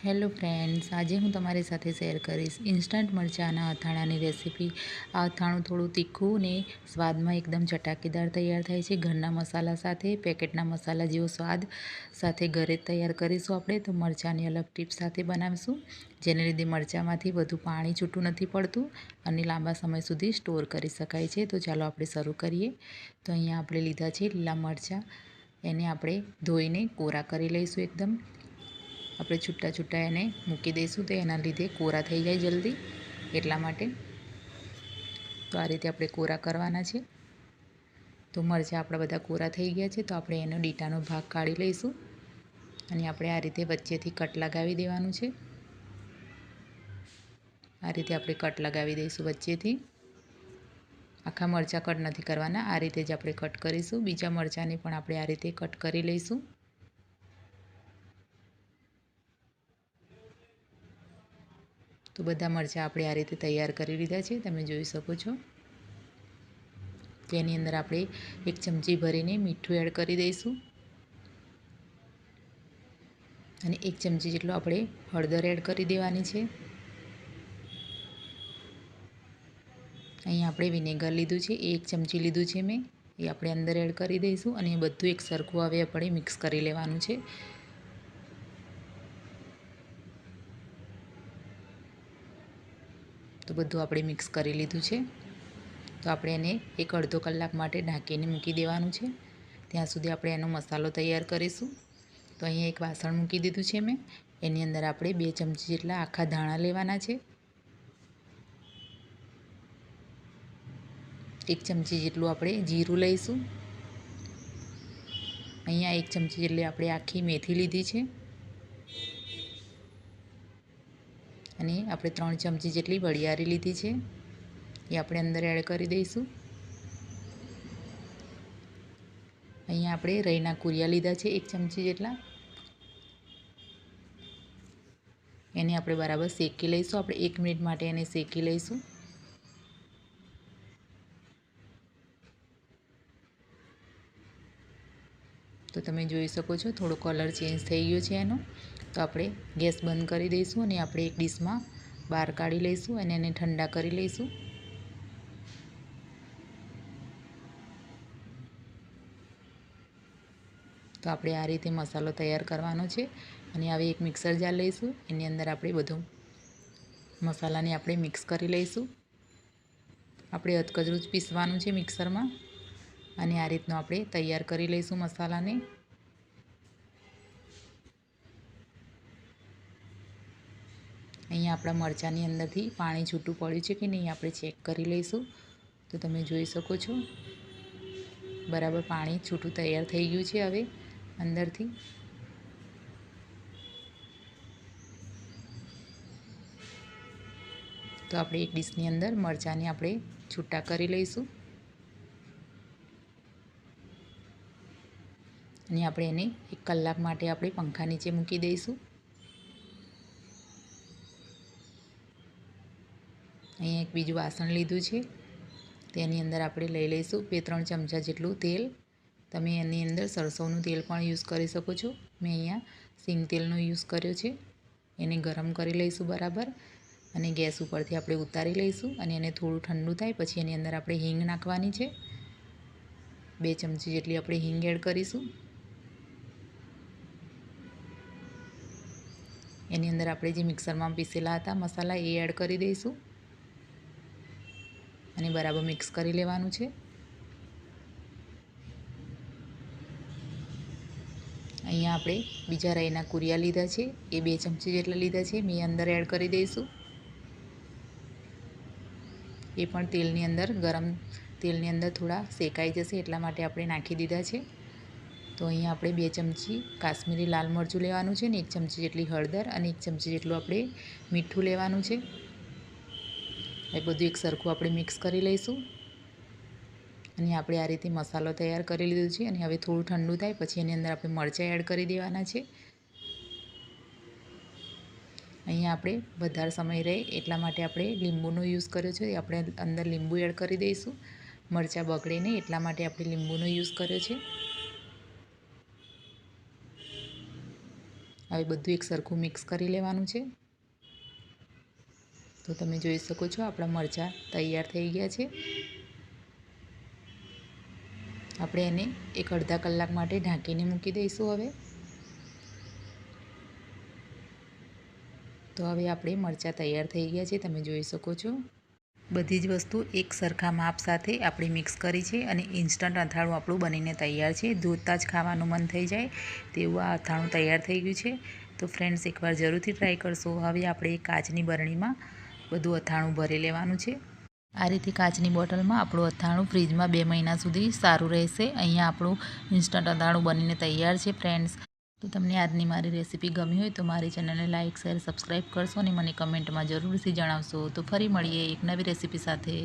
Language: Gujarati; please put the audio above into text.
હેલો ફ્રેન્ડ્સ, આજે હું તમારી સાથે શેર કરીશ ઇન્સ્ટન્ટ મરચાંના અથાણાંની રેસીપી। આ અથાણું થોડું તીખું ને સ્વાદમાં એકદમ ચટાકેદાર તૈયાર થાય છે। ઘરના મસાલા સાથે, પેકેટના મસાલા જેવો સ્વાદ સાથે ઘરે જ તૈયાર કરીશું આપણે। તો મરચાંની અલગ ટીપ સાથે બનાવીશું, જેને લીધે મરચાંમાંથી બધું પાણી છૂટું નથી પડતું અને લાંબા સમય સુધી સ્ટોર કરી શકાય છે। તો ચાલો આપણે શરૂ કરીએ। તો અહીંયા આપણે લીધા છે લીલા મરચાં, એને આપણે ધોઈને કોરા કરી લઈશું એકદમ। આપણે છૂટા છૂટા એને મૂકી દઈશું, તો એના લીધે કોરા થઈ જાય જલ્દી, એટલા માટે। તો આ રીતે આપણે કોરા કરવાના છે। તો મરચાં આપણા બધા કોરા થઈ ગયા છે, તો આપણે એનો ડીટાનો ભાગ કાઢી લઈશું અને આપણે આ રીતે વચ્ચેથી કટ લગાવી દેવાનું છે। આ રીતે આપણે કટ લગાવી દઈશું વચ્ચેથી। આખા મરચાં કટ નથી કરવાના, આ રીતે જ આપણે કટ કરીશું। બીજા મરચાંને પણ આપણે આ રીતે કટ કરી લઈશું। તો બધા મરચાં આપણે આ રીતે તૈયાર કરી લીધા છે, તમે જોઈ શકો છો। તેની અંદર આપણે 1 ચમચી ભરીને મીઠું એડ કરી દઈશું અને 1 ચમચી જેટલો આપણે હળદર એડ કરી દેવાની છે। અહીં આપણે વિનેગર લીધું છે, 1 ચમચી લીધું છે મેં, એ આપણે અંદર એડ કરી દઈશું અને બધું એક સરખું હવે આપણે મિક્સ કરી લેવાનું છે। તો બધું આપણે મિક્સ કરી લીધું છે। તો આપણે એને એક અડધો કલાક માટે ઢાંકીને મૂકી દેવાનું છે, ત્યાં સુધી આપણે એનો મસાલો તૈયાર કરીશું। તો અહીંયા એક વાસણ મૂકી દીધું છે મેં, એની અંદર આપણે 2 ચમચી જેટલા આખા ધાણા લેવાના છે, 1 ચમચી જેટલું આપણે જીરું લઈશું। અહીંયા 1 ચમચી જેટલી આપણે આખી મેથી લીધી છે અને આપણે 3 ચમચી જેટલી વરિયાળી લીધી છે, એ આપણે અંદર એડ કરી દઈશું। અહીંયા આપણે રાઈના કુરિયા લીધા છે 1 ચમચી જેટલા, એને આપણે બરાબર શેકી લઈશું। આપણે 1 મિનિટ માટે એને શેકી લઈશું। તો તમે જોઈ શકો છો થોડો કલર ચેન્જ થઈ ગયો છે એનો। તો આપણે ગેસ બંધ કરી દઈશું અને આપણે એક ડીશમાં બહાર કાઢી લઈશું અને એને ઠંડા કરી લઈશું। તો આપણે આ રીતે મસાલો તૈયાર કરવાનો છે અને હવે એક મિક્સર જાર લઈશું, એની અંદર આપણે બધું મસાલાને આપણે મિક્સ કરી લઈશું। આપણે અધકચરું જ પીસવાનું છે મિક્સરમાં અને આ રીતનો આપણે તૈયાર કરી લઈશું મસાલાને। અહીંયા આપણા મરચાંની અંદરથી પાણી છૂટું પડ્યું છે કે નહીં આપણે ચેક કરી લઈશું। તો તમે જોઈ શકો છો બરાબર પાણી છૂટું તૈયાર થઈ ગયું છે હવે અંદરથી। તો આપણે એક ડીશની અંદર મરચાંને આપણે છૂટા કરી લઈશું અને આપણે એને 1 કલાક માટે આપણે પંખા નીચે મૂકી દઈશું। અહીંયા એક બીજું વાસણ લીધું છે, તેની અંદર આપણે લઈ લઈશું 2-3 ચમચા જેટલું તેલ। તમે એની અંદર સરસવનું તેલ પણ યુઝ કરી શકો છો, મેં અહીંયા સિંગ તેલનો યુઝ કર્યો છે। એને ગરમ કરી લઈશું બરાબર અને ગેસ ઉપરથી આપણે ઉતારી લઈશું અને એને થોડું ઠંડુ થાય પછી એની અંદર આપણે હિંગ નાખવાની છે, 2 ચમચી જેટલી આપણે હિંગ એડ કરીશું। એની અંદર આપણે જે મિક્સરમાં પીસેલા હતા મસાલા એ એડ કરી દઈશું અને બરાબર મિક્સ કરી લેવાનું છે। અહીંયા આપણે બીજા રાઈના કુરિયા લીધા છે, એ 2 ચમચી જેટલા લીધા છે, મેં અંદર એડ કરી દઈશું। એ પણ તેલની અંદર ગરમ તેલની અંદર થોડા શેકાઈ જશે એટલા માટે આપણે નાખી દીધા છે। તો અહીંયા આપણે 2 ચમચી કાશ્મીરી લાલ મરચું લેવાનું છે ને 1 ચમચી જેટલી હળદર અને 1 ચમચી જેટલું આપણે મીઠું લેવાનું છે। એ બધું એક સરખું આપણે મિક્સ કરી લઈશું અને આપણે આ રીતે મસાલો તૈયાર કરી લીધો છે અને હવે થોડું ઠંડુ થાય પછી એની અંદર આપણે મરચાં એડ કરી દેવાના છે। અહીંયા આપણે વધારે સમય રહે એટલા માટે આપણે લીંબુનો યુઝ કર્યો છે, આપણે અંદર લીંબુ એડ કરી દઈશું, મરચાં બગડે નહીં એટલા માટે આપણે લીંબુનો યુઝ કર્યો છે। હવે બધું એક સરખું મિક્સ કરી લેવાનું છે। તો તમે જોઈ શકો છો આપણા મરચાં તૈયાર થઈ ગયા છે। આપણે એને એક અડધા કલાક માટે ઢાંકીને મૂકી દઈશું હવે। તો હવે આપણે મરચાં તૈયાર થઈ ગયા છે, તમે જોઈ શકો છો। બધી જ વસ્તુ એક સરખા માપ સાથે આપણે મિક્સ કરી છે અને ઇન્સ્ટન્ટ અથાણું આપણું બનીને તૈયાર છે। જોતાં જ ખાવાનું મન થઈ જાય તેવું આ અથાણું તૈયાર થઈ ગયું છે। તો ફ્રેન્ડ્સ એકવાર જરૂરથી ટ્રાય કરશો। હવે આપણે એક કાચની બરણીમાં બધું અથાણું ભરી લેવાનું છે। આ રીતે કાચની બોટલમાં આપણું અથાણું ફ્રીજમાં 2 મહિના સુધી સારું રહેશે। અહીંયા આપણું ઇન્સ્ટન્ટ અથાણું બનીને તૈયાર છે ફ્રેન્ડ્સ। તો તમને આજની મારી રેસીપી ગમી હોય તો મારી ચેનલને લાઇક શેર સબસ્ક્રાઈબ કરશો અને મને કમેન્ટમાં જરૂરથી જણાવશો। તો ફરી મળીએ એક નવી રેસીપી સાથે।